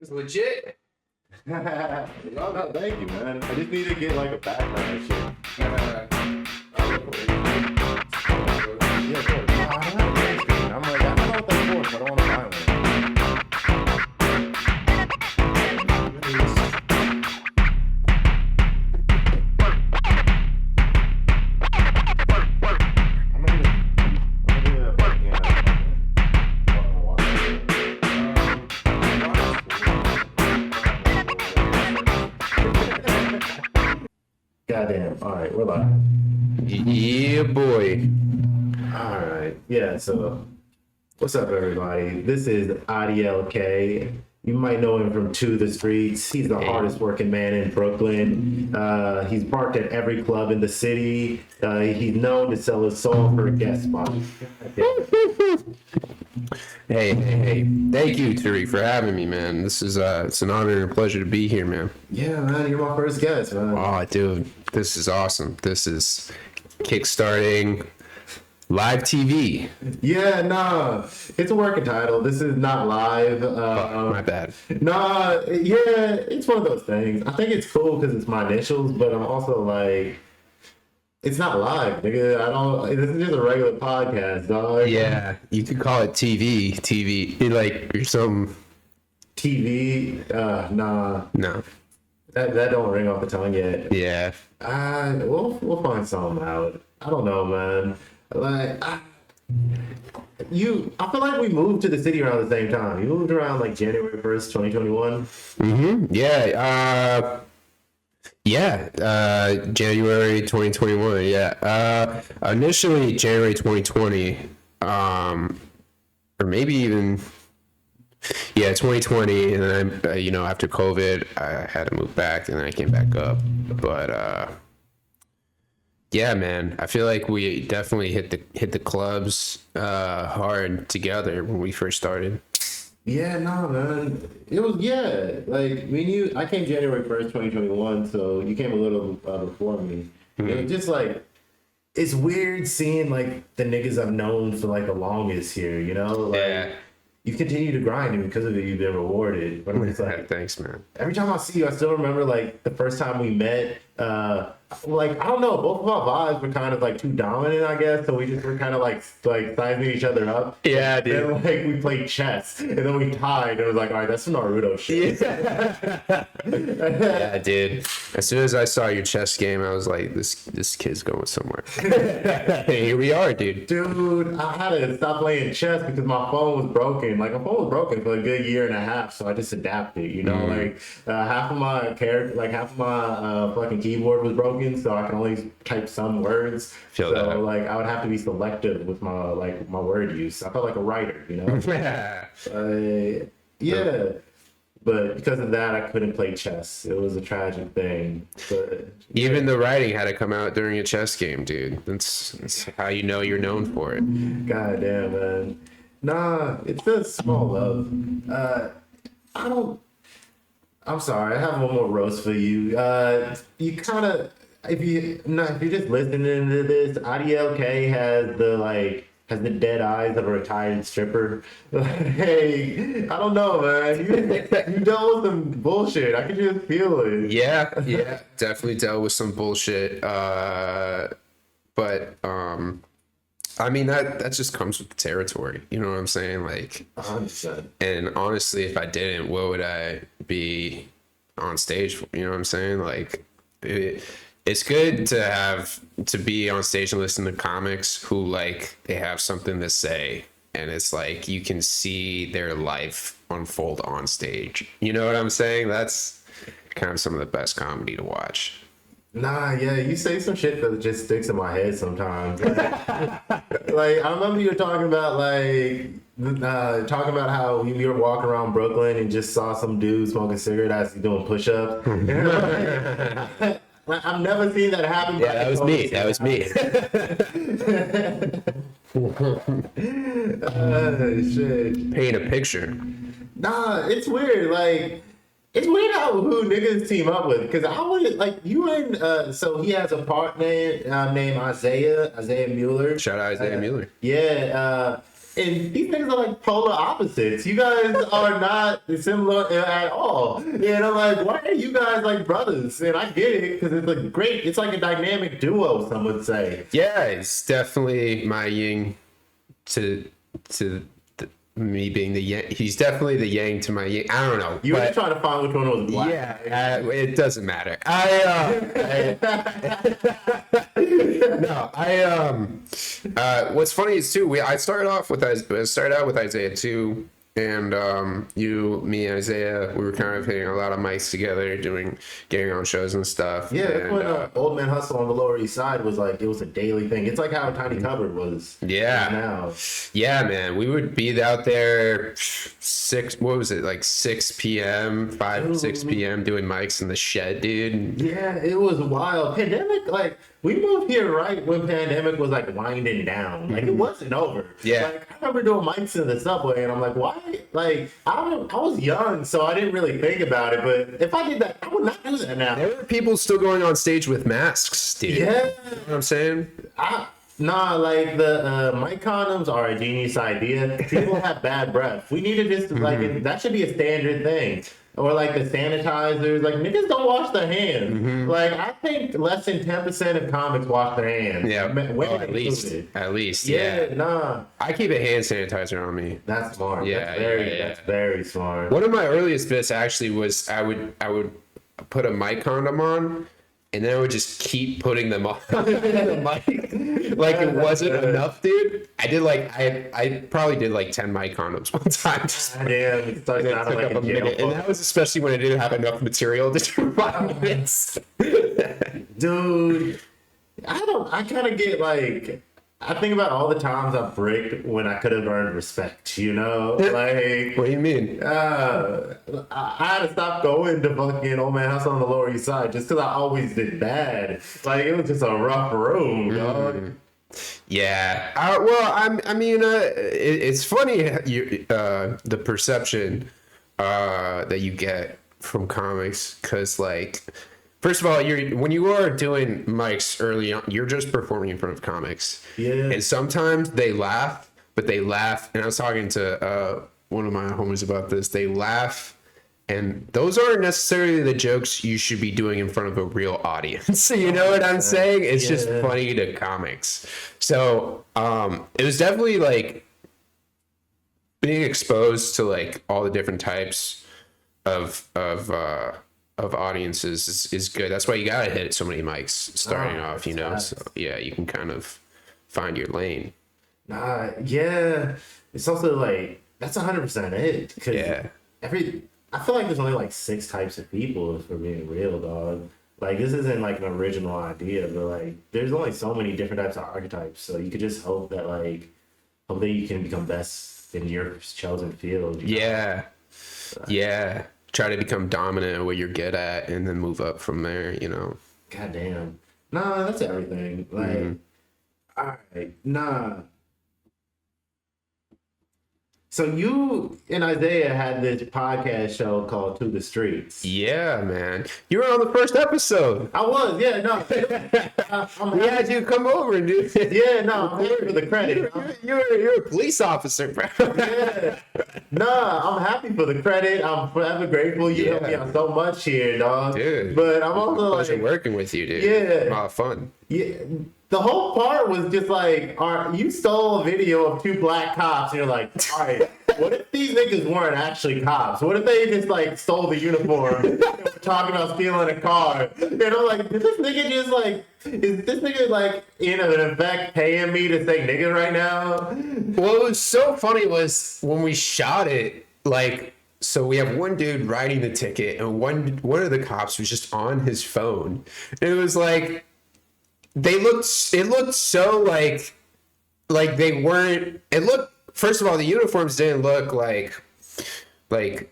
It's legit. No, thank you, man. I just need to get like a background and shit. Yeah, of course. No, I don't have a green screen. I'm like, I don't know what that's for, so I don't want to buy one. I'm gonna do that fucking, Goddamn. All right, we're live. Yeah, boy. All right. Yeah, so what's up, everybody? This is Adiel Kay. You might know him from To the Streets. He's the hardest working man in Brooklyn. He's parked at every club in the city. He's known to sell his soul for a guest spot. Hey. Thank you, Tariq, for having me, man. This is it's an honor and a pleasure to be here, man. Yeah, man, you're my first guest, man. Oh, dude, this is awesome. This is kickstarting live TV. Yeah, nah, it's a working title. This is not live. My bad. Nah, yeah, it's one of those things. I think it's cool because it's my initials, but I'm also like, it's not live, nigga. I don't. This is just a regular podcast, dog. Yeah, you could call it TV, like or some. TV. Nah, No. that don't ring off the tongue yet. Yeah. We'll find something out. I don't know, man. Like, I feel like we moved to the city around the same time. You moved around like January 1st, 2021. Yeah. January 2021. Yeah. Initially January 2020. Or maybe even. Yeah, 2020, and then after COVID, I had to move back, and then I came back up. But yeah, man, I feel like we definitely hit the clubs hard together when we first started. Yeah, no, man. It was, like, I came January 1st, 2021, so you came a little before me. Mm-hmm. It was just like, it's weird seeing, like, the niggas I've known for, like, the longest here, you know? Like, Yeah. you continue to grind, and because of it, you've been rewarded. But it's like, Thanks, man. every time I see you, I still remember, like, the first time we met. Like, I don't know, both of our vibes were kind of, like, too dominant, I guess. So we just were kind of, like sizing each other up. Yeah, And then, like, we played chess. And then we tied. And it was like, all right, that's some Naruto shit. Yeah, dude. As soon as I saw your chess game, I was like, this kid's going somewhere. Here we are, dude. Dude, I had to stop playing chess because my phone was broken. Like, my phone was broken for a good year and a half, so I just adapted, you know? Like, half of my fucking keyboard was broken, so I can only type some words. Feel so, that. like, I would have to be selective with my word use. I felt like a writer, you know? Yeah. But because of that, I couldn't play chess. It was a tragic thing. But Even the writing had to come out during a chess game, dude. That's how you know you're known for it. God damn, man. Nah, it's just small love. I'm sorry, I have one more roast for you. You kind of, if you're just listening to this, Adiel Kay has the dead eyes of a retired stripper. Hey, I don't know, man. You dealt with some bullshit. I can just feel it. Yeah, definitely dealt with some bullshit. But I mean that just comes with the territory. You know what I'm saying? Like, 100%. and honestly, if I didn't, what would I be on stage for? You know what I'm saying? Like, it's good to be on stage and listen to comics who, like, they have something to say, and it's like you can see their life unfold on stage. You know what I'm saying? That's kind of some of the best comedy to watch. Nah, yeah, you say some shit that just sticks in my head sometimes. Like, like, I remember you were talking about how you were walking around Brooklyn and just saw some dude smoking a cigarette as he's doing push-ups. Like, I've never seen that happen. Yeah, that was me. That was me. Shit. Paint a picture. Nah, it's weird. Like, it's weird who niggas team up with. Because I would, like, you and, so he has a partner named Isaiah Mueller. Shout out Isaiah Mueller. Yeah, And these things are like polar opposites. You guys are not similar at all. And I'm like, why are you guys like brothers? And I get it because it's like great. It's like a dynamic duo, some would say. Yeah, it's definitely my yin to me being the yang. He's definitely the yang to my yin. I don't know. You were trying to find which one was black. Yeah, it doesn't matter. What's funny is too. I started out with Isaiah too, and me, and Isaiah, we were kind of hitting a lot of mics together, getting on shows and stuff. Yeah, that's and, when Old Man Hustle on the Lower East Side was like, it was a daily thing. It's like how Tiny Cupboard was. Yeah. Now. Yeah, man. We would be out there 6 p.m., 6 p.m. doing mics in the shed, dude. Yeah, it was wild. Pandemic, like, we moved here right when pandemic was like winding down. Like, it wasn't over. Yeah. Like, I remember doing mics in the subway, and I'm like, why? Like, I was young, so I didn't really think about it. But if I did that, I would not do that now. There were people still going on stage with masks, dude. Yeah. You know what I'm saying? Nah, like the mic condoms are a genius idea. People have bad breath. We need to just like that should be a standard thing. Or like the sanitizers, like niggas don't wash their hands. Like I think less than 10% of comics wash their hands. Yeah, women at least. Yeah, nah. I keep a hand sanitizer on me. That's smart. Yeah, That's very smart. One of my earliest bits actually was I would put a mic condom on, and then I would just keep putting them on the mic. Like it wasn't enough, dude. I probably did like 10 mic condoms one time. Damn, it started out Took like up a minute, and that was especially when I didn't have enough material to do 5 minutes. Dude, I kind of get like, I think about all the times I bricked when I could have earned respect, you know? Like, What do you mean? I had to stop going to fucking Old Man House on the Lower East Side just because I always did bad. Like, it was just a rough room, dog. Yeah. It's funny the perception that you get from comics, because like, first of all, when you are doing mics early on, you're just performing in front of comics. Yeah. And sometimes they laugh, and I was talking to one of my homies about this. They laugh, and those aren't necessarily the jokes you should be doing in front of a real audience. You know what I'm saying? It's just funny to comics. So it was definitely like being exposed to like all the different types of audiences is good. That's why you gotta hit so many mics starting off, you know. So yeah, you can kind of find your lane. Yeah. It's also like that's 100% it. Cause I feel like there's only like 6 types of people, if we're being real, dog. Like this isn't like an original idea, but like there's only so many different types of archetypes. So you could just hope that you can become best in your chosen field. Yeah. Yeah. Try to become dominant at what you're good at and then move up from there, you know. Goddamn. Nah, that's everything. Like, all right, nah. So you and Isaiah had this podcast show called To the Streets. Yeah, man. You were on the first episode. I was, yeah, no. We had you come over and do it. Yeah, no, I'm happy for the credit. You're a police officer, bro. Yeah. Nah, I'm happy for the credit. I'm forever grateful. You helped me out so much here, dog. Dude. But I'm also Pleasure working with you, dude. Yeah. A lot of fun. Yeah. The whole part was just like, you stole a video of 2 black cops, and you're like, all right, what if these niggas weren't actually cops? What if they just like stole the uniform and were talking about stealing a car? And I'm like, is this nigga like in effect paying me to say nigga right now? What was so funny was when we shot it, like, so we have one dude writing the ticket, and one of the cops was just on his phone. And it was like, it looked so like they weren't, first of all, the uniforms didn't look like the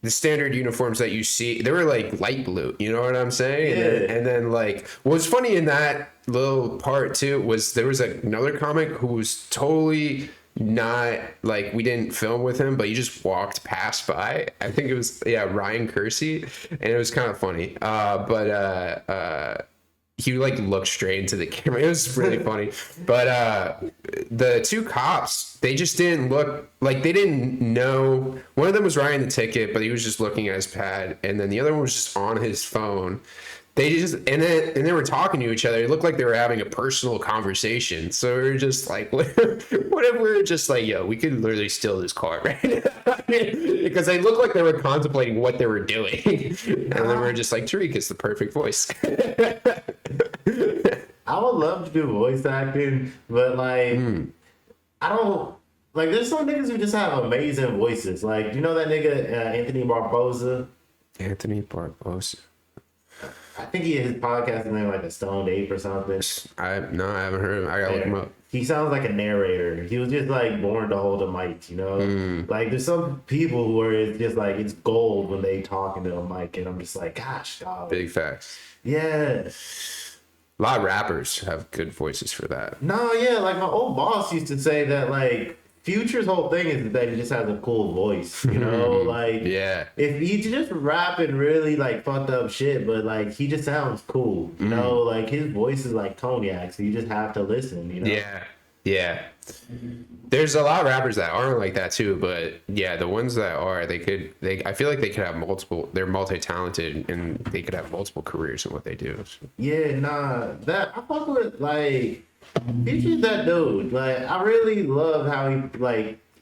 standard uniforms that you see. They were like light blue, you know what I'm saying? Yeah. And then like, what was funny in that little part too was there was another comic who was totally not like, we didn't film with him, but he just walked past by. I think it was Ryan Kersey, and it was kind of funny. he like looked straight into the camera. It was really funny. But the two cops, they just didn't look like they didn't know. One of them was writing the ticket, but he was just looking at his pad, and then the other one was just on his phone. They just and they were talking to each other. It looked like they were having a personal conversation. So we were just like, what if we were just like, yo, we could literally steal this car right now? Because they looked like they were contemplating what they were doing, and then we were just like, Tariq is the perfect voice. I would love to do voice acting, but like, I don't like. There's some niggas who just have amazing voices. Like, you know that nigga Anthony Barboza? Anthony Barbosa. I think his podcast is named like a Stoned Ape or something. I haven't heard him. I gotta look him up. He sounds like a narrator. He was just like born to hold a mic, you know? Like there's some people where it's just like it's gold when they talk into a mic, and I'm just like, gosh, dog. Big facts. Yeah. A lot of rappers have good voices for that. No, yeah, like my old boss used to say that like Future's whole thing is that he just has a cool voice, you know? Like, Yeah. if he's just rapping really like fucked up shit, but like he just sounds cool, you know? Like his voice is like cognac, so you just have to listen, you know? Yeah. There's a lot of rappers that aren't like that too, but yeah, the ones that are, I feel like they could have multiple, they're multi-talented and they could have multiple careers in what they do. So. Yeah, nah, that I fuck with like Future's that dude. Like I really love how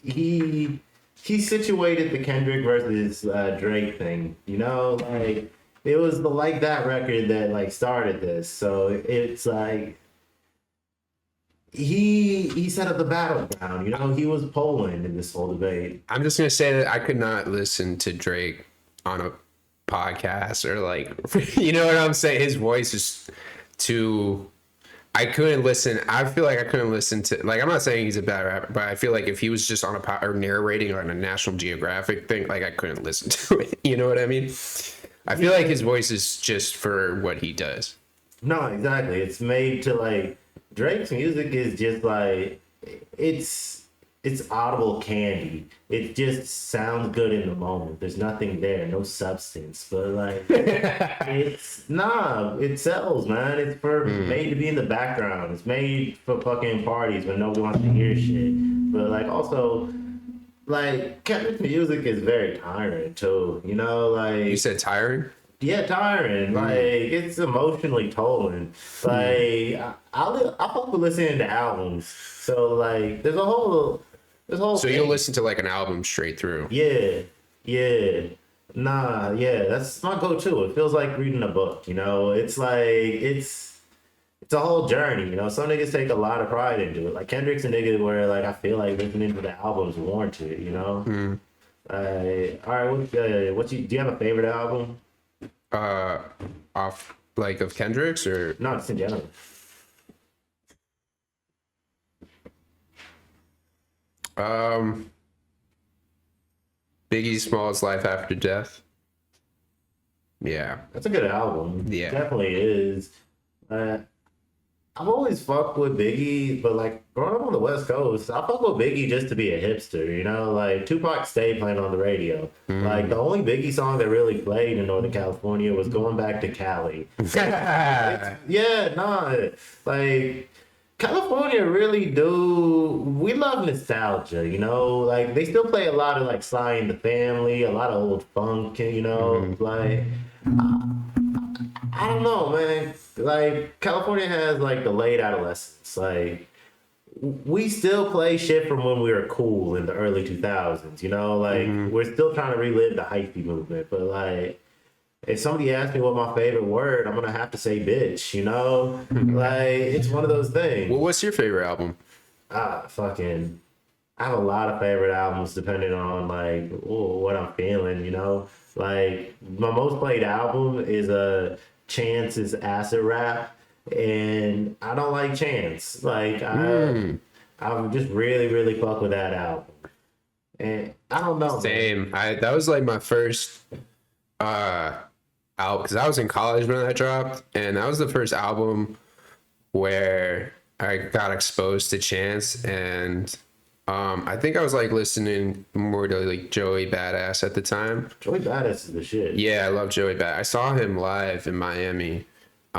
he situated the Kendrick versus Drake thing. You know, like it was the Like That record that like started this. So it's like he set up the battleground. You know, he was Poland in this whole debate. I'm just gonna say that I could not listen to Drake on a podcast or like, you know what I'm saying? His voice is too. I couldn't listen. I feel like I couldn't listen to, like, I'm not saying he's a bad rapper, but I feel like if he was just on or narrating on a National Geographic thing, like I couldn't listen to it. You know what I mean? I feel like his voice is just for what he does. No, exactly. It's made to like Drake's music is just like it's audible candy. It just sounds good in the moment. There's nothing there, no substance. But like it sells, man. It's for made to be in the background. It's made for fucking parties when nobody wants to hear shit. But like also like Kendrick's music is very tiring too. You know, like You said tiring? Yeah, tiring. Like it's emotionally tolling. Like I fuck with listening to albums. So like there's a whole So thing. you'll listen to like an album straight through. Yeah. Nah, yeah, that's my go-to. It feels like reading a book, you know? It's like it's a whole journey, you know? Some niggas take a lot of pride into it. Like Kendrick's a nigga where like I feel like listening to the albums warranted, you know? All right, do you have a favorite album? Off like of Kendrick's or No, just in general. Biggie Smalls Life After Death. Yeah. That's a good album. Yeah. It definitely is. I've always fucked with Biggie, but like growing up on the West Coast, I fuck with Biggie just to be a hipster, you know? Like Tupac stayed playing on the radio. Like the only Biggie song that really played in Northern California was Going Back to Cali. Like California really we love nostalgia, you know? Like they still play a lot of like Sly and the Family, a lot of old funk, you know? Like I don't know, man. Like California has like the late adolescence. Like we still play shit from when we were cool in the early 2000s, you know? Like we're still trying to relive the hyphy movement, but like if somebody asks me what my favorite word, I'm gonna have to say bitch, you know? Like it's one of those things. Well, what's your favorite album? I have a lot of favorite albums depending on like what I'm feeling, you know? Like my most played album is Chance's Acid Rap, and I don't like Chance. Like I just really fuck with that album. And I don't know. Same. That was like my first out because I was in college when that dropped, and that was the first album where I got exposed to Chance, and I think I was like listening more to like Joey Badass at the time. Joey Badass is the shit. Yeah, I love Joey Badass. I saw him live in Miami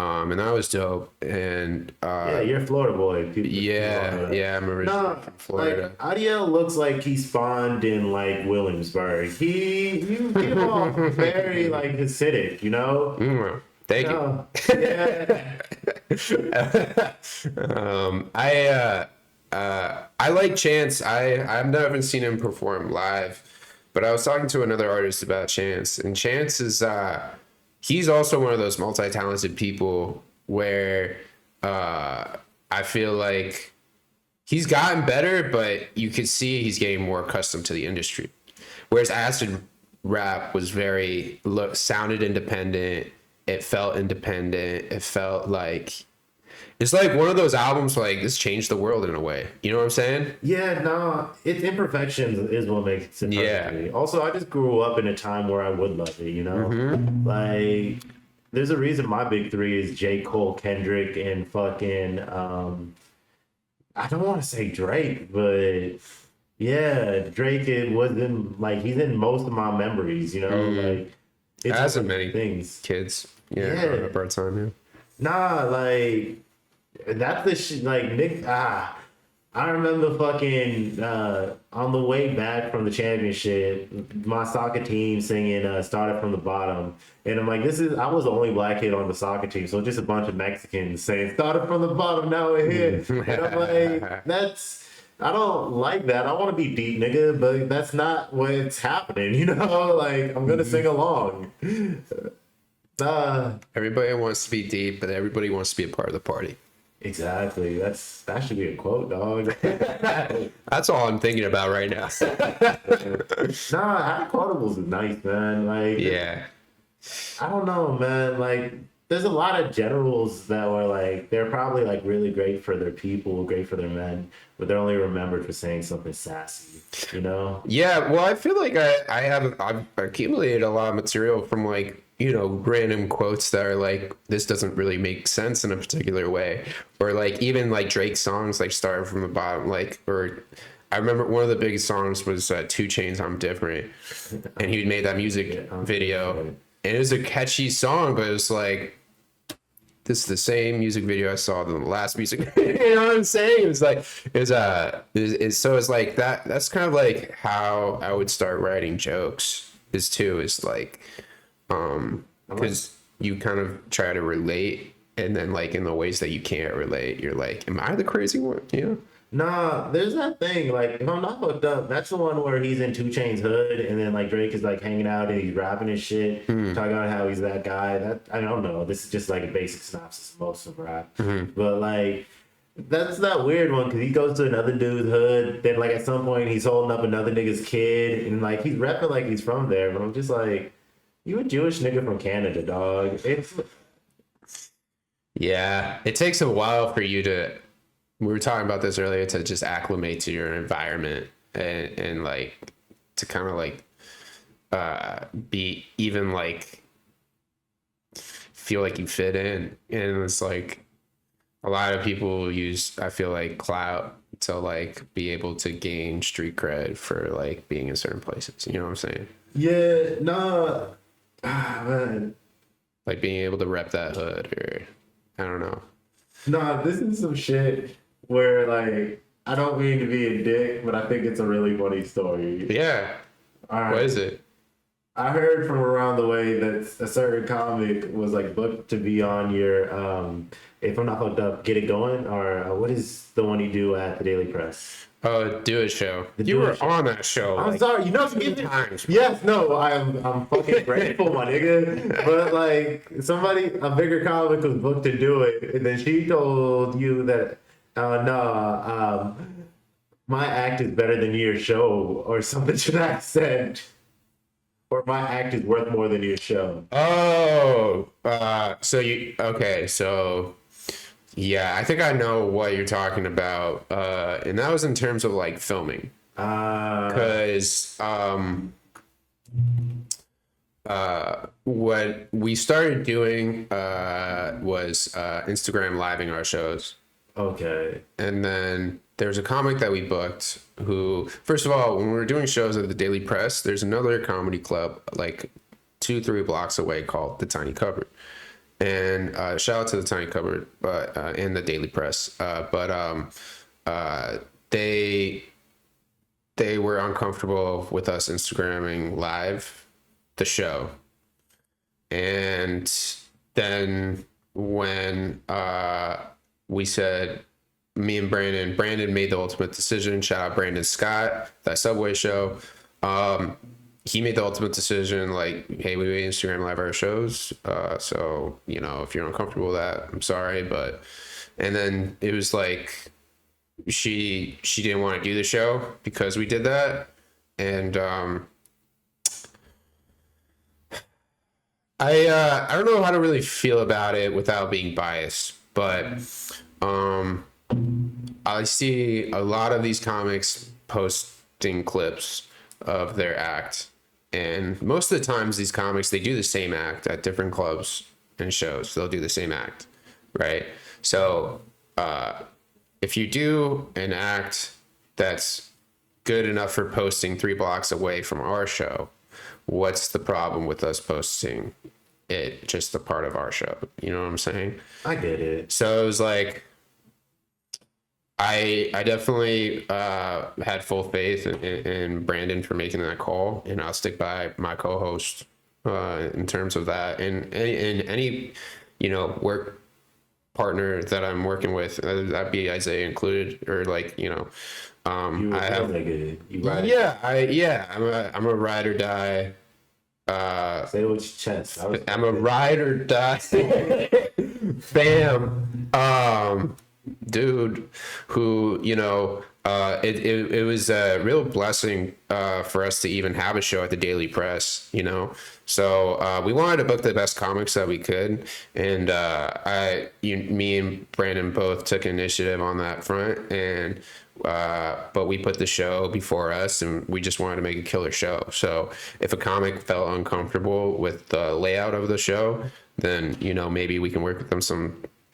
And that was dope. And Yeah, you're a Florida boy. yeah, I'm originally from Florida. Like Adiel looks like he spawned in like Williamsburg. You get off very like Hasidic, you know? Thank you. Oh, yeah. I like Chance. I've never seen him perform live, but I was talking to another artist about Chance, and Chance is he's also one of those multi-talented people where I feel like he's gotten better, but you could see he's getting more accustomed to the industry. Whereas acid rap was sounded independent. It felt independent. It felt like it's like one of those albums like this changed the world in a way. You know what I'm saying? Yeah, no, its imperfections is what makes it perfect to me. Also, I just grew up in a time where I would love it, you know? Like, there's a reason my big three is J. Cole, Kendrick, and fucking, I don't want to say Drake, but yeah, Drake, it wasn't, like, he's in most of my memories, you know? Like, it's as in many things. Kids. Yeah. Our time, yeah. Nah, like, that's the shit, like, Nick, I remember fucking, on the way back from the championship, my soccer team singing, Started from the Bottom. And I'm like, I was the only black kid on the soccer team, so just a bunch of Mexicans saying, started from the bottom, now we're here. And I'm like, I don't like that. I want to be deep, nigga, but that's not what's happening, you know? Like, I'm gonna sing along. Everybody wants to be deep, but everybody wants to be a part of the party. Exactly. That should be a quote, dog. That's all I'm thinking about right now. Nah, quotables is nice, man. Like, yeah. I don't know, man. Like, there's a lot of generals that were like, they're probably like really great for their people, great for their men, but they're only remembered for saying something sassy, you know? Yeah, well, I feel like I've accumulated a lot of material from like, you know, random quotes that are like, this doesn't really make sense in a particular way. Or like even like Drake songs like Started from the Bottom, like, or I remember one of the biggest songs was 2 Chainz, I'm Different. And he made that music video. And it was a catchy song, but it was like, this is the same music video I saw in the last music video. You know what I'm saying? It was like, so it's like that's kind of like how I would start writing jokes is like, because you kind of try to relate, and then like in the ways that you can't relate, you're like, am I the crazy one? You know? Nah, there's that thing, like, if I'm not fucked up, that's the one where he's in 2 Chainz hood, and then like Drake is like hanging out and he's rapping his shit, talking about how he's that guy. That, I don't know, this is just like a basic synopsis of most of rap. But like, that's that weird one, because he goes to another dude's hood, then like at some point he's holding up another nigga's kid, and like he's repping like he's from there, but I'm just like, you a Jewish nigga from Canada, dog. Yeah, it takes a while for you to, we were talking about this earlier, to just acclimate to your environment and like to kind of like be even like feel like you fit in. And it's like a lot of people use, I feel like, clout to like be able to gain street cred for like being in certain places. You know what I'm saying? Yeah, nah. Man. Like being able to rep that hood, or I don't know. Nah, this is some shit where like, I don't mean to be a dick, but I think it's a really funny story. Yeah. All right. What is it? I heard from around the way that a certain comic was like booked to be on your, if I'm not hooked up, Get It Going, or what is the one you do at the Daily Press? Oh, Do It Show. You were on that show. I'm like, sorry, you know, 3 times. Yes, no, I'm fucking grateful, my nigga. But like, a bigger comic was booked to do it, and then she told you that, my act is better than your show, or something to that extent. Or my act is worth more than your show. Oh, so yeah, I think I know what you're talking about. And that was in terms of like filming. Because what we started doing was Instagram living our shows. Okay. And then there's a comic that we booked who, first of all, when we were doing shows at the Daily Press, there's another comedy club like 2-3 blocks away called The Tiny Cupboard. and shout out to the Tiny Cupboard, but and the Daily Press. They were uncomfortable with us Instagramming live the show, and then when we said, me and Brandon made the ultimate decision. Shout out Brandon Scott, that Subway show. He made the ultimate decision, like, hey, we Instagram live our shows. So, you know, if you're uncomfortable with that, I'm sorry. But, and then it was like, she didn't want to do the show because we did that. And I don't know how to really feel about it without being biased, but I see a lot of these comics posting clips of their act, and most of the times these comics, they do the same act at different clubs and shows. They'll do the same act, right? So if you do an act that's good enough for posting 3 blocks away from our show, what's the problem with us posting it just a part of our show? You know what I'm saying? I get it. So it was like, I definitely had full faith in Brandon for making that call, and I'll stick by my co-host in terms of that. And any you know, work partner that I'm working with, that'd be Isaiah included, or like, you know, I have, I'm a ride or die. Say it with your chest. I'm a ride or die fam. Dude who, you know, it was a real blessing for us to even have a show at the Daily Press, you know. So we wanted to book the best comics that we could, and me and Brandon both took initiative on that front, and but we put the show before us, and we just wanted to make a killer show. So if a comic felt uncomfortable with the layout of the show, then, you know, maybe we can work with them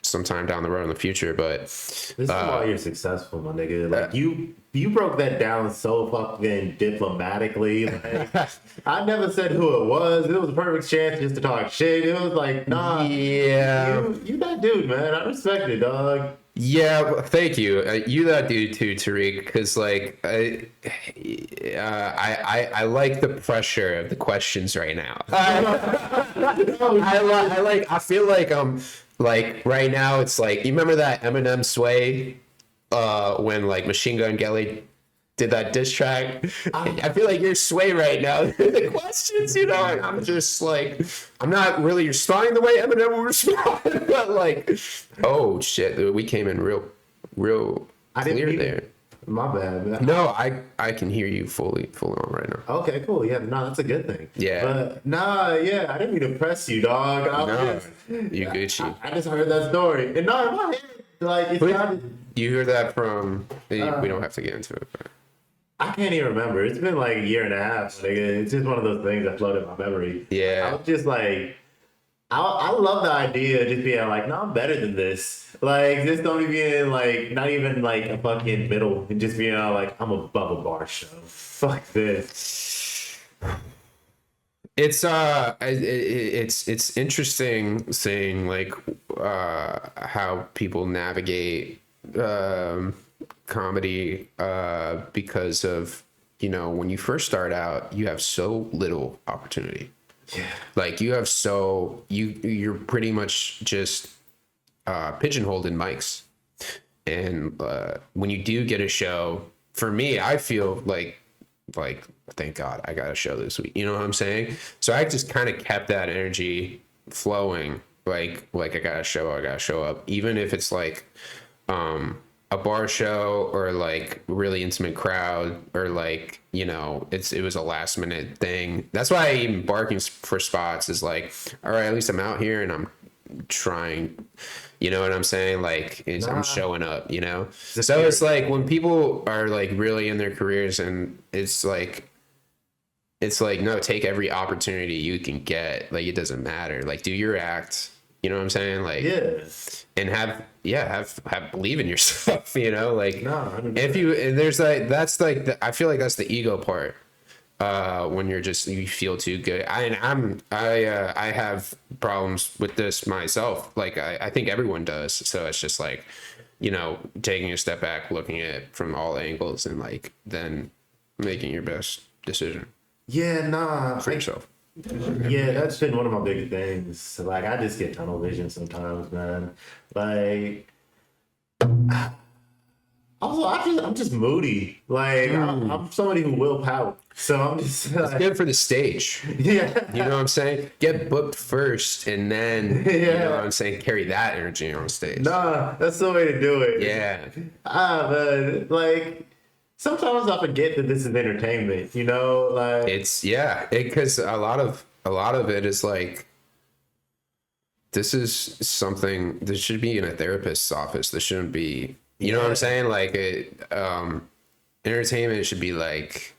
sometime down the road in the future. But this is why you're successful, my nigga. Like, you broke that down so fucking diplomatically. Like, I never said who it was. It was a perfect chance just to talk shit. It was like, nah, yeah, you that dude, man. I respect it, dog. Yeah, well, thank you. You that dude too, Tariq, because like I like the pressure of the questions right now. I feel like right now it's like, you remember that Eminem Sway when like Machine Gun Kelly did that diss track? I feel like you're Sway right now. The questions, you know, and I'm just like, I'm not really responding the way Eminem will respond, but like, oh shit, we came in real clear there. My bad, man. No, I can hear you fully on right now. Okay, cool. Yeah, no, that's a good thing. Yeah. But yeah, I didn't mean to press you, dog. You Gucci. I just heard that story, and no, in my head, like, it's not. You heard that from? We don't have to get into it, but I can't even remember. It's been like a year and a half. Like, it's just one of those things that floated in my memory. Yeah. I was just like, I love the idea of just being like, no, I'm better than this. Like, just don't even like, not even like a fucking middle, and just being like, I'm above a bar show. Fuck this. It's interesting seeing like how people navigate comedy because of, you know, when you first start out, you have so little opportunity. Yeah. Like you have you're pretty much just pigeonholed in mics, and when you do get a show, for me, I feel like thank God I got a show this week. You know what I'm saying? So I just kind of kept that energy flowing. Like I gotta show up, even if it's like a bar show or like really intimate crowd, or like, you know, it was a last minute thing. That's why I even barking for spots is like, all right, at least I'm out here and I'm trying, you know what I'm saying? Like I'm showing up, you know? So it's like when people are like really in their careers, and it's like, no, take every opportunity you can get. Like, it doesn't matter. Like, do your act, you know what I'm saying? Like, yeah. And have believe in yourself, you know, like, no, if you, and there's like, that's like I feel like that's the ego part, when you feel too good. I have problems with this myself. Like I think everyone does. So it's just like, taking a step back, looking at it from all angles, and like then making your best decision Yeah, nah. for yourself. Yeah, that's been one of my big things. Like, I just get tunnel vision sometimes, man. Like, also, I'm just moody. Like, I'm somebody who will pout. So I'm just It's like, good for the stage. yeah. You know what I'm saying? Get booked first, and then you know what I'm saying. Carry that energy on stage. Nah, that's the way to do it. Yeah, Man. Like, sometimes I forget that this is entertainment, Like, it's because a lot of it is like, this is something this should be in a therapist's office. This shouldn't be. You know what I'm saying? Like entertainment should be like.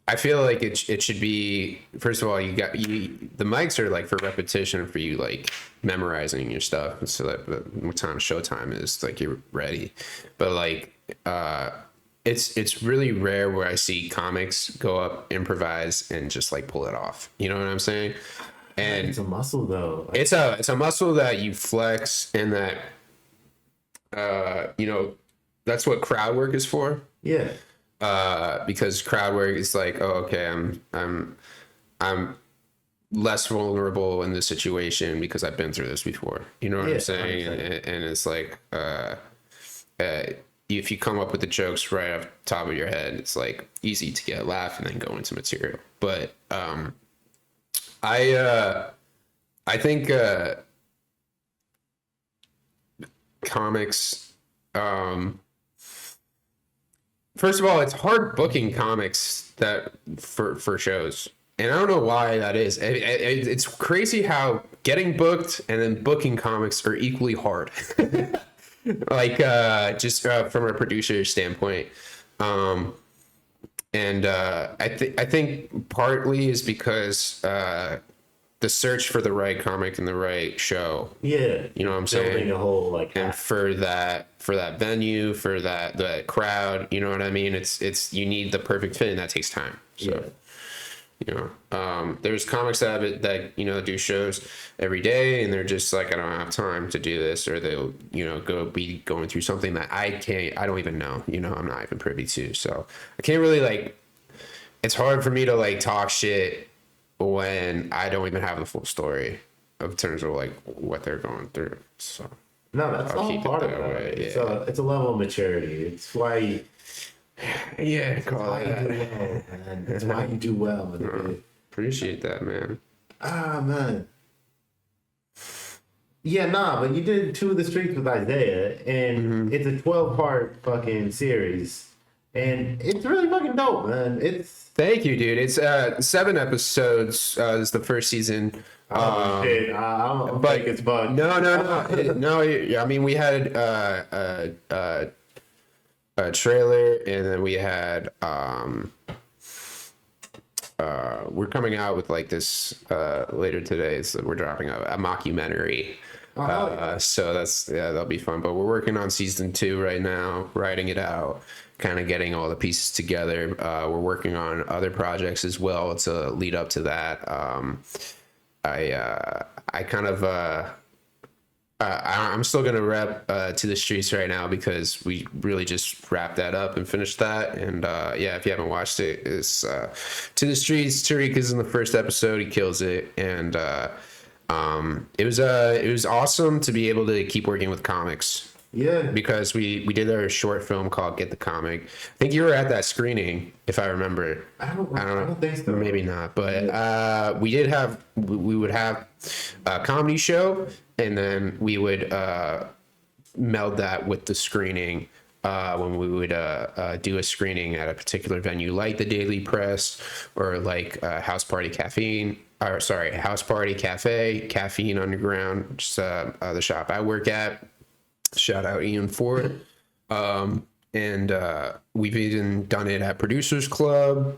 I feel like it should be, first of all, the mics are like for repetition, for you like memorizing your stuff, so that what time showtime is, like you're ready. But like it's really rare where I see comics go up, improvise, and just like pull it off. You know what I'm saying? And it's a muscle, though. Like, it's a muscle that you flex, and that that's what crowd work is for. yeah. Because crowd work is like, oh, okay, I'm less vulnerable in this situation because I've been through this before. You know what I'm saying? And it's like, if you come up with the jokes right off the top of your head, it's like easy to get a laugh and then go into material. But I think comics. First of all, it's hard booking comics that for shows, and I don't know why that is. It's crazy how getting booked and then booking comics are equally hard. Like just from a producer standpoint, and I think partly is because the search for the right comic and the right show. Yeah. You know what I'm saying? Building a whole, like, and for that venue, for the crowd, you know what I mean? It's you need the perfect fit, and that takes time. So there's comics that do shows every day, and they're just like, I don't have time to do this, or they'll be going through something that I don't even know, I'm not even privy to. So I can't really, like, it's hard for me to like talk shit when I don't even have the full story of terms of like what they're going through. So no, that's all part of it. It's a level of maturity. It's why call it that. Man. That's why you do well. Appreciate that, man. Man. Yeah, but you did 2 of the Streets with Isaiah, and it's a 12-part fucking series. And it's really fucking dope, man. Thank you, dude. It's 7 episodes. Is the first season. Shit. I'm like, it's fun. No. No. I mean, we had a trailer, and then we had we're coming out with like this later today. So we're dropping a mockumentary. So that'll be fun. But we're working on season 2 right now, writing it out, kind of getting all the pieces together. We're working on other projects as well to lead up to that. I'm still gonna rep To the Streets right now, because we really just wrapped that up and finished that. And if you haven't watched it, it's To the Streets. Tariq is in the first episode. He kills it. And it was awesome to be able to keep working with comics. Yeah. Because we did our short film called Get the Comic. I think you were at that screening, if I remember. I don't think so. Maybe not. But we would have a comedy show, and then we would meld that with the screening when we would do a screening at a particular venue, like the Daily Press, or like House Party Cafe, Caffeine Underground, which is the shop I work at. Shout out Ian Ford. And we've even done it at Producers Club.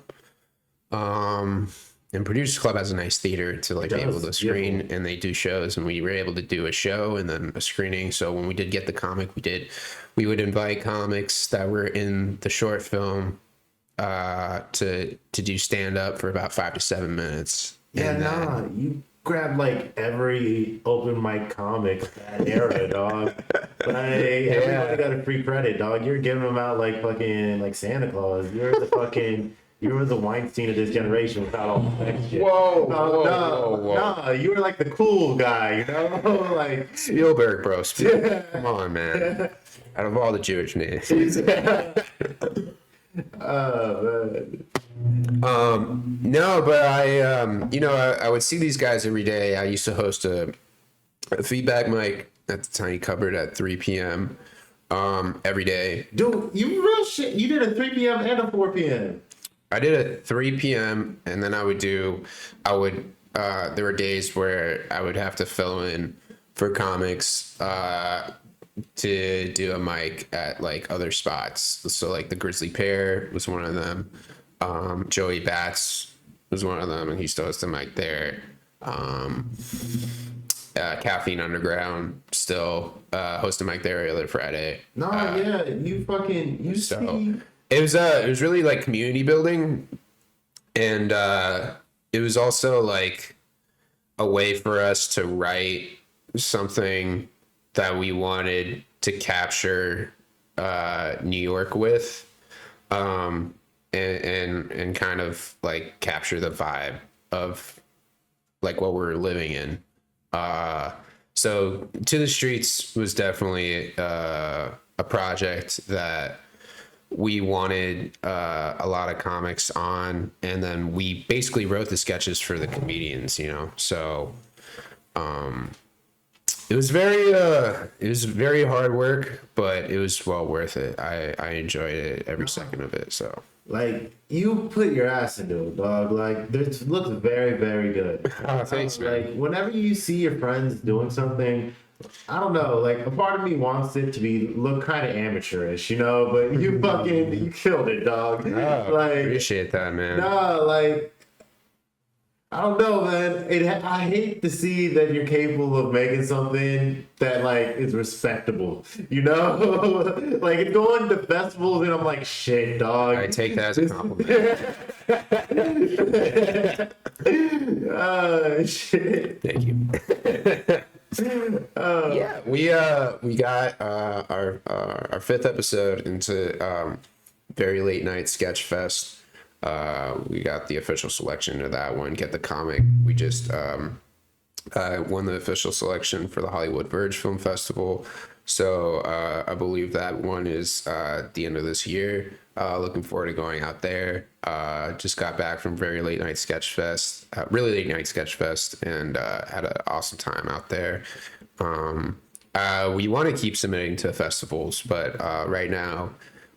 and Producers Club has a nice theater to like be able to screen, and they do shows, and we were able to do a show and then a screening. So when we did get the comic, we would invite comics that were in the short film to do stand up for about 5 to 7 minutes. Yeah, you grab like every open mic comic that era, dog. Like everybody got a free credit, dog. You're giving them out like fucking like Santa Claus. You were the Weinstein of this generation without all the sex shit. Whoa. You were like the cool guy, you know? Like Spielberg, bro. Come on, man. Out of all the Jewish names. No, but I would see these guys every day. I used to host a feedback mic at the Tiny Cupboard at 3 p.m. Every day. Dude, you real shit. You did a 3 p.m. and a 4 p.m. I did a 3 p.m. and then there were days where I would have to fill in for comics to do a mic at like other spots. So like the Grizzly Pear was one of them. Joey Bats was one of them, and he still has the mic there. Caffeine Underground still host a mic there every other Friday. It was really like community building, and it was also like a way for us to write something that we wanted to capture New York with, and kind of like capture the vibe of like what we're living in. So To the Streets was definitely a project that we wanted a lot of comics on, and then we basically wrote the sketches for the comedians, you know. So it was very hard work, but it was well worth it. I enjoyed it every second of it. So like you put your ass into it, dog. Like this looks very, very good. Oh, thanks, man. Like whenever you see your friends doing something, I don't know, like a part of me wants it to look kind of amateurish, you know, but you killed it, dog. Oh, like, appreciate that, man. No, like I don't know, man. I hate to see that you're capable of making something that like is respectable, you know? Like it's going to festivals and I'm like, shit, dog. I take that as a compliment. Shit. Thank you. Yeah, we got our fifth episode into Very Late Night Sketch Fest. We got the official selection of that one. Get the comic. We just won the official selection for the Hollywood Verge Film Festival. So I believe that one is at the end of this year. Looking forward to going out there. Just got back from Very Late Night Sketch Fest, Really Late Night Sketch Fest, and had an awesome time out there. We want to keep submitting to festivals, but right now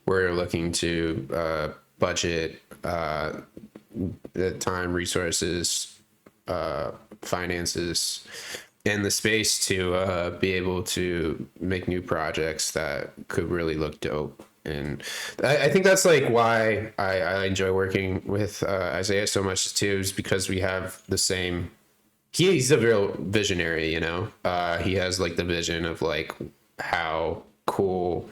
we're looking to budget the time, resources, finances, and the space to be able to make new projects that could really look dope. And I think that's like why I enjoy working with Isaiah so much too, is because we have the same. He's a real visionary, you know. He has like the vision of like how cool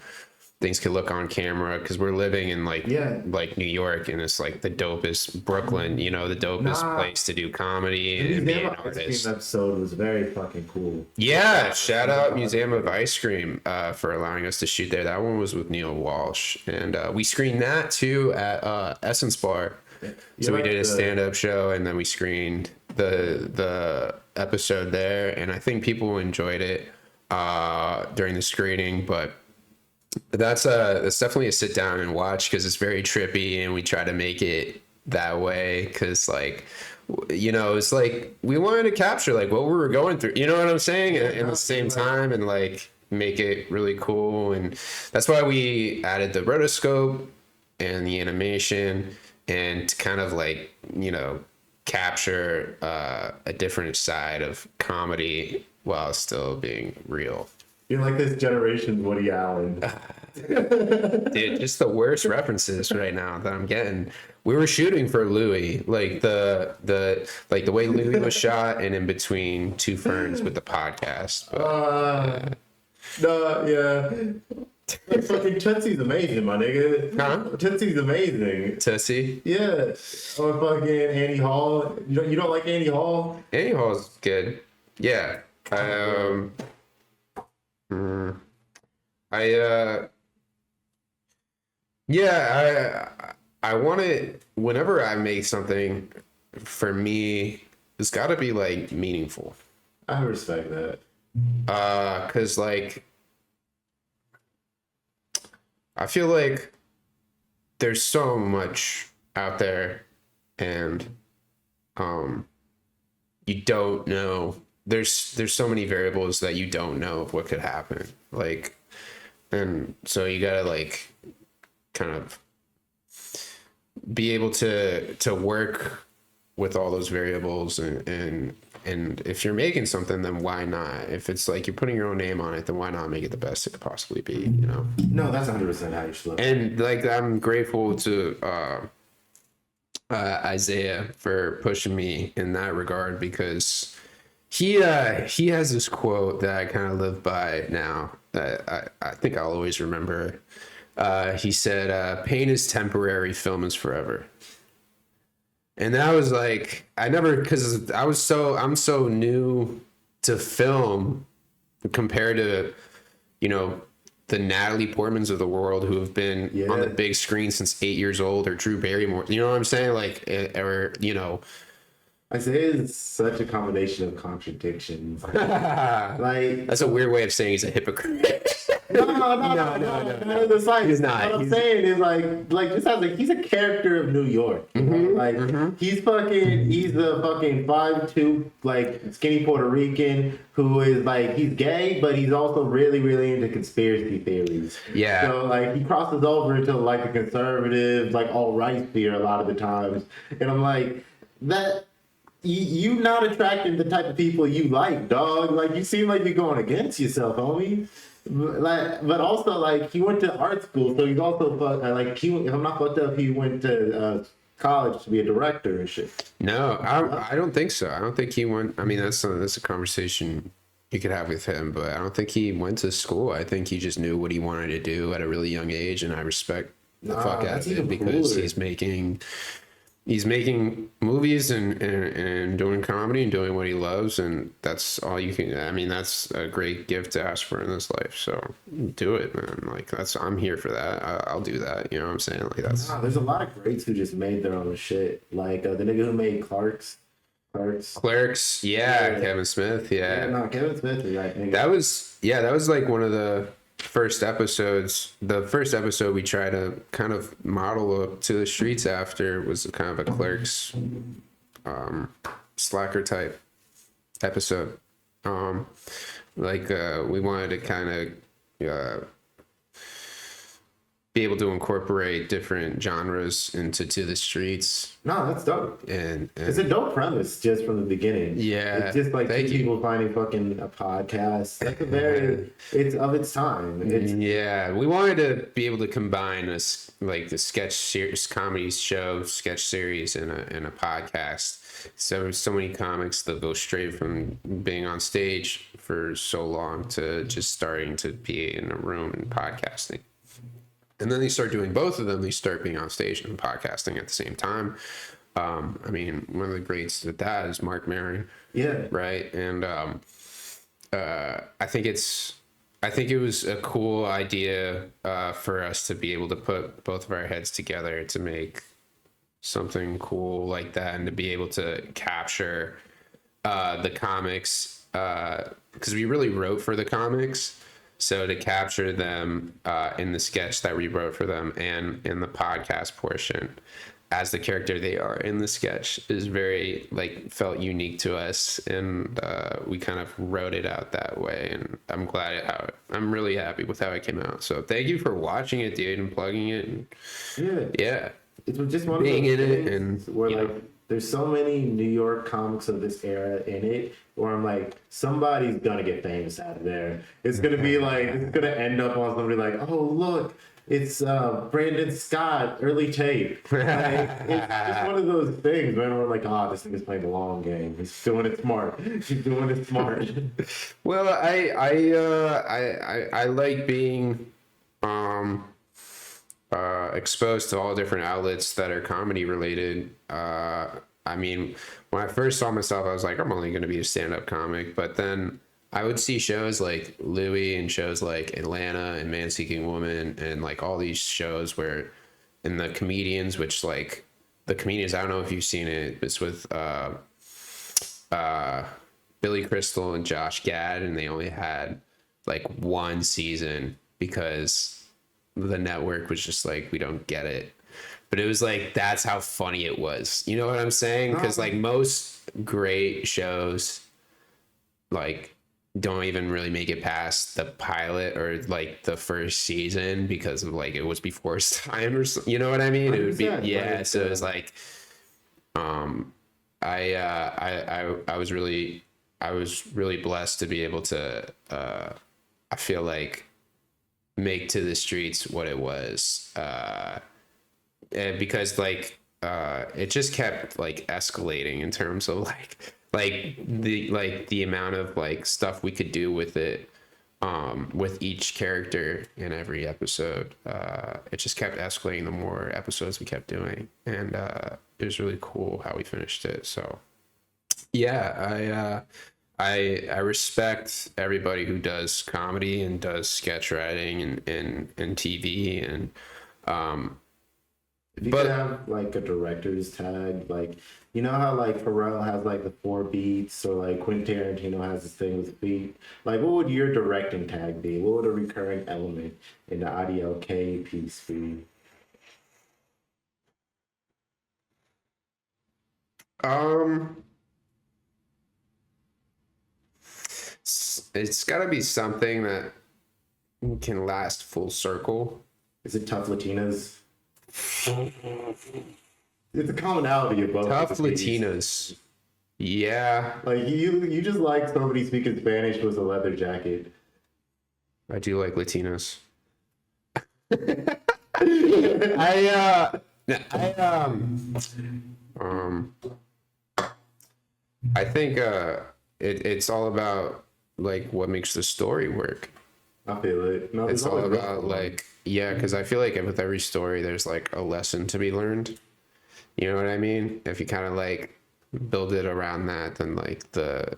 things could look on camera, because we're living in like New York, and it's like the dopest Brooklyn, you know, the dopest place to do comedy and be an artist. Ice Cream episode was very fucking cool. Yeah, shout out Museum of Ice Cream for allowing us to shoot there. That one was with Neil Walsh, and we screened that too at Essence Bar. So we did a stand-up show, and then we screened the episode there, and I think people enjoyed it during the screening. But that's definitely a sit down and watch, because it's very trippy, and we try to make it that way because, like, you know, it's like we wanted to capture like what we were going through, you know what I'm saying, in the same time, and like make it really cool. And that's why we added the rotoscope and the animation, and to kind of like, you know, capture a different side of comedy while still being real. You're like this generation's Woody Allen. Dude, just the worst references right now that I'm getting. We were shooting for Louis, like the way Louis was shot, and in between two ferns with the podcast. But, No, yeah. Fucking Tootsie's amazing, my nigga. Huh? Tootsie's amazing. Tussie. Yeah. Or fucking Annie Hall. You don't like Annie Hall? Annie Hall's good. Yeah. I want it whenever I make something. For me, it's got to be like meaningful. I respect that. Cause like I feel like there's so much out there, and you don't know. There's so many variables that you don't know of what could happen. Like, and so you gotta like kind of be able to work with all those variables, and if you're making something, then why not? If it's like you're putting your own name on it, then why not make it the best it could possibly be, you know? No, that's 100% how you should look. And like, I'm grateful to Isaiah for pushing me in that regard, because he has this quote that I kind of live by now that I think I'll always remember. He said, pain is temporary, film is forever. And that was like, because I'm so new to film compared to, you know, the Natalie Portmans of the world who have been on the big screen since 8 years old, or Drew Barrymore, you know what I'm saying? Like, or, you know. Isaiah is such a combination of contradictions. Like, that's a weird way of saying he's a hypocrite. No. It's like, he's not. What I'm saying is like this sounds like he's a character of New York. You know? Like he's a fucking 5'2", like skinny Puerto Rican who is like, he's gay, but he's also really, really into conspiracy theories. Yeah. So like he crosses over into like a conservative, like alt-right sphere a lot of the times, and I'm like, that. You not attracting the type of people you like, dog. Like, you seem like you're going against yourself, homie. Like, but also, like, he went to art school, so he's also like, if I'm not fucked up, he went to college to be a director and shit. No, I don't think so. I don't think he went. I mean, that's a conversation you could have with him, but I don't think he went to school. I think he just knew what he wanted to do at a really young age, and I respect the fuck out of it, because cooler. He's making movies and doing comedy and doing what he loves, and that's all you can. I mean, that's a great gift to ask for in this life. So do it, man. Like, I'm here for that. I'll do that. You know what I'm saying? Like, that's. There's a lot of greats who just made their own shit. Like the nigga who made Clerks. Yeah, Kevin Smith. Yeah. No, Kevin Smith is right. Nigga. That was like one of the first episodes. The first episode we tried to kind of model up to the streets after was kind of a Clerks slacker type episode. We wanted to kind of be able to incorporate different genres into the streets. No, that's dope. And it's a dope premise just from the beginning. Yeah. It's just like two people finding fucking a podcast. That's it's of its time. Yeah. We wanted to be able to combine the sketch series, comedy show, sketch series in a podcast. So many comics that go straight from being on stage for so long to just starting to be in a room and podcasting. And then they start doing both of them. They start being on stage and podcasting at the same time. I mean, one of the greats at that is Mark Maron. Yeah. Right. And I think it was a cool idea for us to be able to put both of our heads together to make something cool like that, and to be able to capture the comics, because we really wrote for the comics. So to capture them in the sketch that we wrote for them and in the podcast portion as the character they are in the sketch is very, felt unique to us. And we kind of wrote it out that way. And I'm really happy with how it came out. So thank you for watching it, dude, and plugging it. And, yeah. It's just one being of those in it and where there's so many New York comics of this era in it where I'm like, somebody's gonna get famous out of there. It's gonna be like, it's gonna end up on somebody like, oh look, it's Brandon Scott, early tape. Like, it's one of those things, man. We're like, oh, this thing is playing the long game. He's doing it smart. He's doing it smart. Well, I like being exposed to all different outlets that are comedy related. I mean, when I first saw myself, I was like, I'm only going to be a stand-up comic. But then I would see shows like Louie and shows like Atlanta and Man Seeking Woman and like all these shows where, and the comedians, which like the comedians, I don't know if you've seen it, it's with Billy Crystal and Josh Gad, and they only had like one season because the network was just like, we don't get it. But it was like, that's how funny it was. You know what I'm saying? Because like most great shows like don't even really make it past the pilot or like the first season because of like it was before its time or you know what I mean? It would be so it was like I was really blessed to be able to I feel like make To the Streets what it was, because like it just kept like escalating in terms of the amount of like stuff we could do with it, with each character in every episode. It just kept escalating the more episodes we kept doing, and it was really cool how we finished it. So yeah, I respect everybody who does comedy and does sketch writing and TV and if you could have like a director's tag, like you know how like Pharrell has like the 4 beats, or like Quentin Tarantino has this thing with beat. Like, what would your directing tag be? What would a recurring element in the Adiel Kay piece be? It's got to be something that can last full circle. Is it Tough Latinas? It's a commonality of both. Tough Latinas. Yeah. Like you just like somebody speaking Spanish with a leather jacket. I do like Latinos. I think it's all about like what makes the story work. I feel it. No, it's all about like, yeah, because I feel like with every story there's like a lesson to be learned. You know what I mean? If you kind of like build it around that, then like the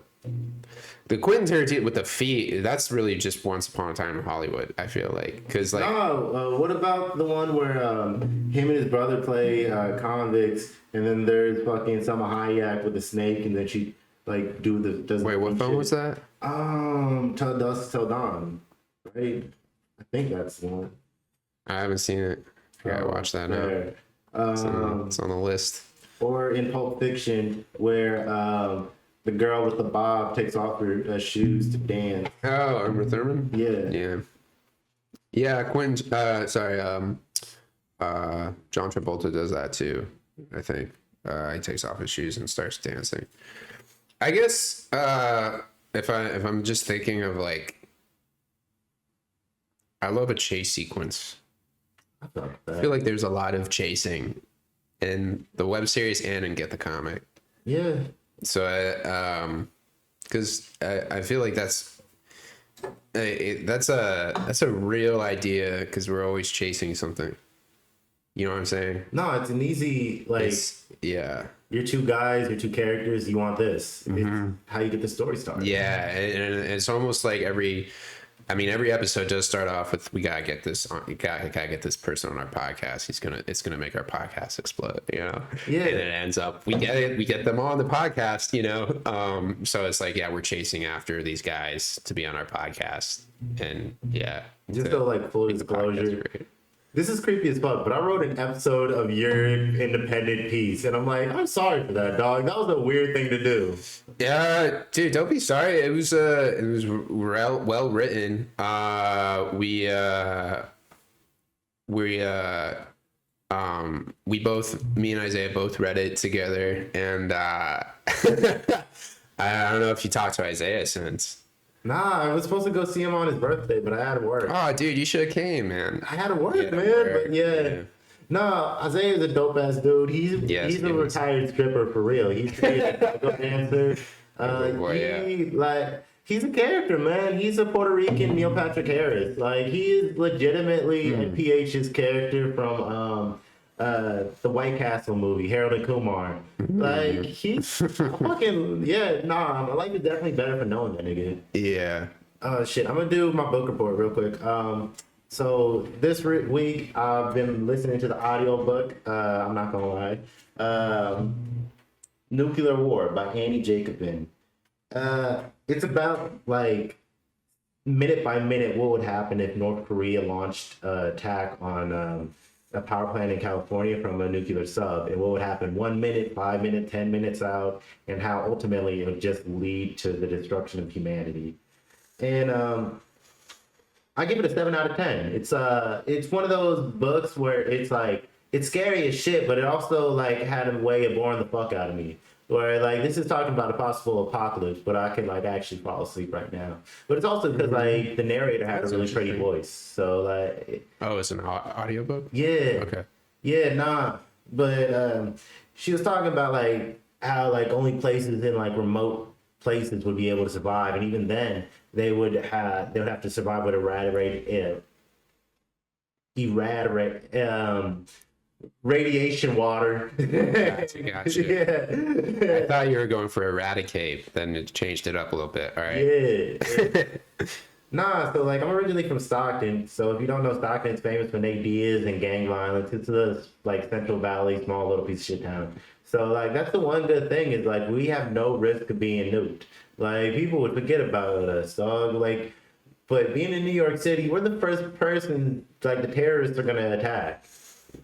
Quentin Tarantino with the feet, that's really just Once Upon a Time in Hollywood. I feel like because like what about the one where him and his brother play convicts, and then there's fucking Salma Hayek with the snake, and then she like does. Wait, what film was that? Till Dusk Till Dawn, right? I think that's the one. I haven't seen it. I gotta watch that now. It's on the list. Or in Pulp Fiction, where the girl with the bob takes off her shoes to dance. Oh, Uma Thurman? Yeah, Quentin, John Travolta does that too, I think. He takes off his shoes and starts dancing. I guess if I'm just thinking of like, I love a chase sequence. I feel like there's a lot of chasing in the web series and in Get the Comic. Yeah. So because I feel like that's a real idea, because we're always chasing something. You know what I'm saying? No, it's an easy like. Yeah. You're 2 guys, you're 2 characters. You want this? It's how you get the story started. Yeah, and it's almost like every episode does start off with, we gotta get this on, gotta get this person on our podcast. It's gonna make our podcast explode, you know. Yeah. And it ends up we get them on the podcast, you know. So it's like, yeah, we're chasing after these guys to be on our podcast, and yeah. Just so like full disclosure, this is creepy as fuck, but I wrote an episode of your independent piece, and I'm like, I'm sorry for that, dog. That was a weird thing to do. Yeah, dude, don't be sorry. It was well written. Me and Isaiah both read it together, and I don't know if you talked to Isaiah since. Nah, I was supposed to go see him on his birthday, but I had to work. Oh, dude, you should have came, man. I had to work, Yeah, man. work. But yeah. No, Isaiah's a dope ass dude. Yes, He's he a is. retired stripper for real. He's a go dancer. Boy, Like he's a character, man. He's a Puerto Rican Neil Patrick Harris. Like he is legitimately a PH's character from the White Castle movie, Harold and Kumar. Like he's fucking yeah. Nah, my life is definitely better for knowing that nigga. yeah. Shit, I'm gonna do my book report real quick. So this week I've been listening to the audio book. I'm not gonna lie. Nuclear War by Annie Jacobin. It's about like minute by minute what would happen if North Korea launched an attack on a power plant in California from a nuclear sub, and what would happen 1 minute, 5 minutes, 10 minutes out, and how ultimately it would just lead to the destruction of humanity. And I give it a 7 out of 10. It's one of those books where it's like it's scary as shit, but it also like had a way of boring the fuck out of me. Where like this is talking about a possible apocalypse, but I could like actually fall asleep right now. But it's also because like the narrator had That's a really pretty interesting. voice, so like Oh, it's an audiobook? yeah. Okay. Yeah, nah. But she was talking about like how like only places in like remote places would be able to survive, and even then they would have to survive with radiation water. Gotcha. Yeah. I thought you were going for eradicate, but then it changed it up a little bit. All right. Yeah. Nah, so like I'm originally from Stockton. So if you don't know, Stockton's famous for Nate Diaz and gang violence. It's a like Central Valley, small little piece of shit town. So like that's the one good thing is like we have no risk of being nuked. Like people would forget about us, dog. Like, but being in New York City, we're the first person like the terrorists are gonna attack.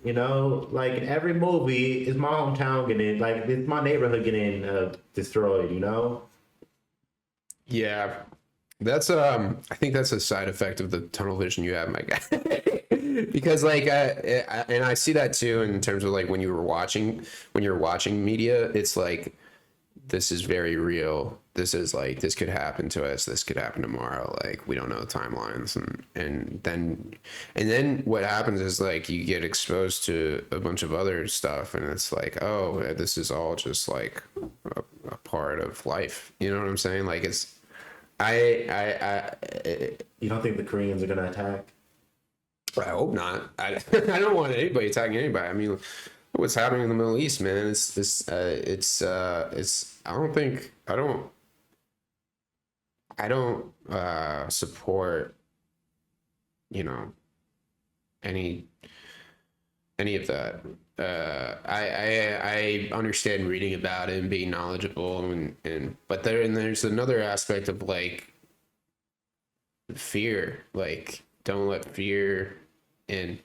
You know, like in every movie, is my hometown getting like it's my neighborhood getting destroyed. You know. Yeah. That's I think that's a side effect of the tunnel vision you have, my guy. Because like and I see that too in terms of like when you're watching media, it's like this is very real. This is like this could happen to us. This could happen tomorrow. Like we don't know the timelines, and then what happens is like you get exposed to a bunch of other stuff, and it's like, oh, this is all just like a part of life. You know what I'm saying? Like it's You don't think the Koreans are gonna attack? I hope not. I don't want anybody attacking anybody. I mean, what's happening in the Middle East, man? It's. I don't support, you know, any of that. I understand reading about it and being knowledgeable and but there's another aspect of like fear. Like don't let fear in.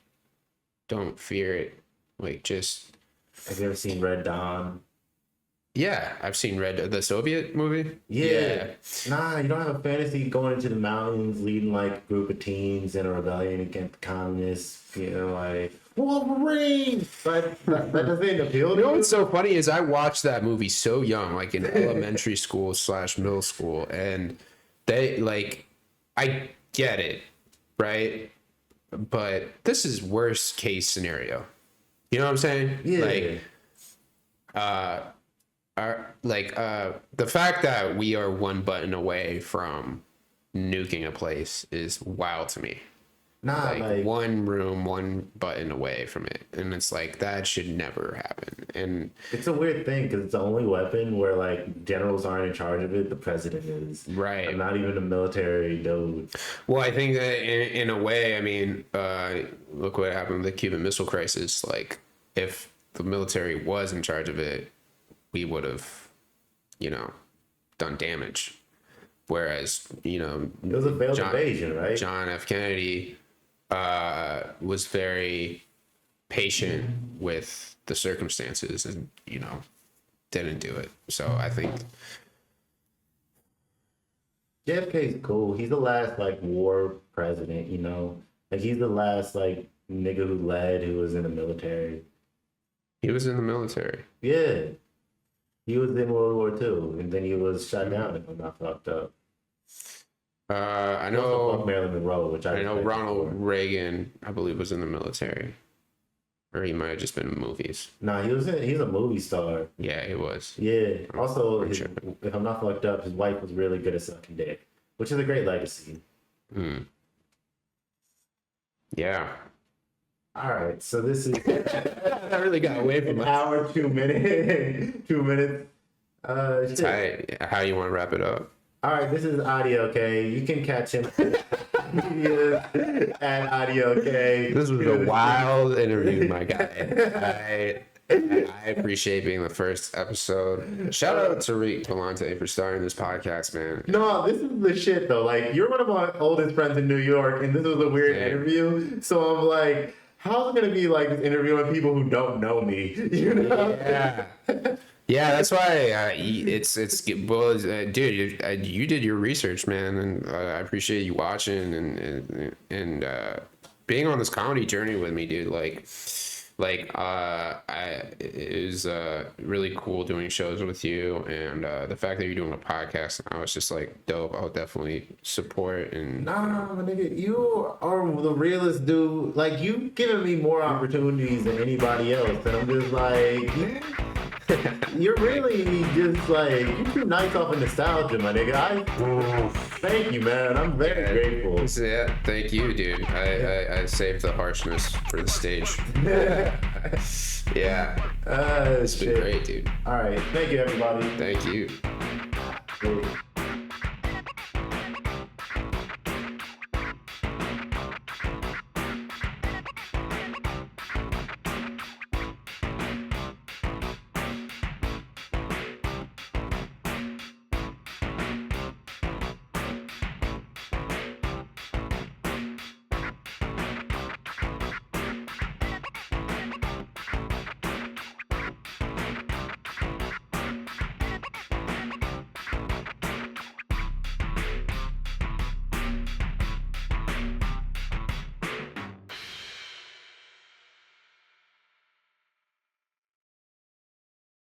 Don't fear it. Like just Have you ever seen Red Dawn? yeah, I've seen the Soviet movie. Yeah. Nah, you don't have a fantasy going into the mountains, leading like a group of teens in a rebellion against the communists. You know, like Wolverine. But that doesn't appeal to You know you. what's so funny is I watched that movie so young, like in elementary school / middle school, and they like I get it, right? But this is worst case scenario. You know what I'm saying? Yeah. The fact that we are one button away from nuking a place is wild to me. Nah, like One room, one button away from it, and it's like that should never happen. And it's a weird thing because it's the only weapon where like generals aren't in charge of it. The president is. right. And not even a military dude. Well, I think that in a way, I mean, look what happened with the Cuban Missile Crisis. Like, if the military was in charge of it, we would have, done damage. Whereas, It was a failed invasion, right? John F. Kennedy was very patient with the circumstances and, didn't do it. So I think JFK's cool. He's the last like war president, Like he's the last like Nigga who was in the military. He was in the military. Yeah. He was in World War II, and then he was shot down, if I'm not fucked up. I know Marilyn Monroe, which I know Ronald Reagan, I believe, was in the military. Or he might have just been in movies. Nah, he's a movie star. Yeah, he was. Yeah. Also, if I'm not fucked up, his wife was really good at sucking dick, which is a great legacy. Yeah. All right, so this is I really got away from an hour, 2 minutes, 2 minutes. How you want to wrap it up? All right, this is Adiel Kay. You can catch him at Adiel Kay. This was a wild interview, my guy. I appreciate being the first episode. Shout out to Tariq Palante for starting this podcast, man. No, this is the shit though. Like, you're one of my oldest friends in New York, and this was a weird interview. So I'm like, how's it gonna be like interviewing people who don't know me? You know? Yeah. Yeah, that's why dude, you did your research, man, and I appreciate you watching and being on this comedy journey with me, dude. It was really cool doing shows with you, and the fact that you're doing a podcast now is just like dope. I'll definitely support and. Nah, nigga, you are the realest dude. Like, you've given me more opportunities than anybody else, and I'm just like. You're really just like, you're too nice off of nostalgia, my nigga. Thank you, man. I'm very grateful. Yeah, thank you, dude. I saved the harshness for the stage. Yeah. It's been great, dude. All right. Thank you, everybody. Thank you.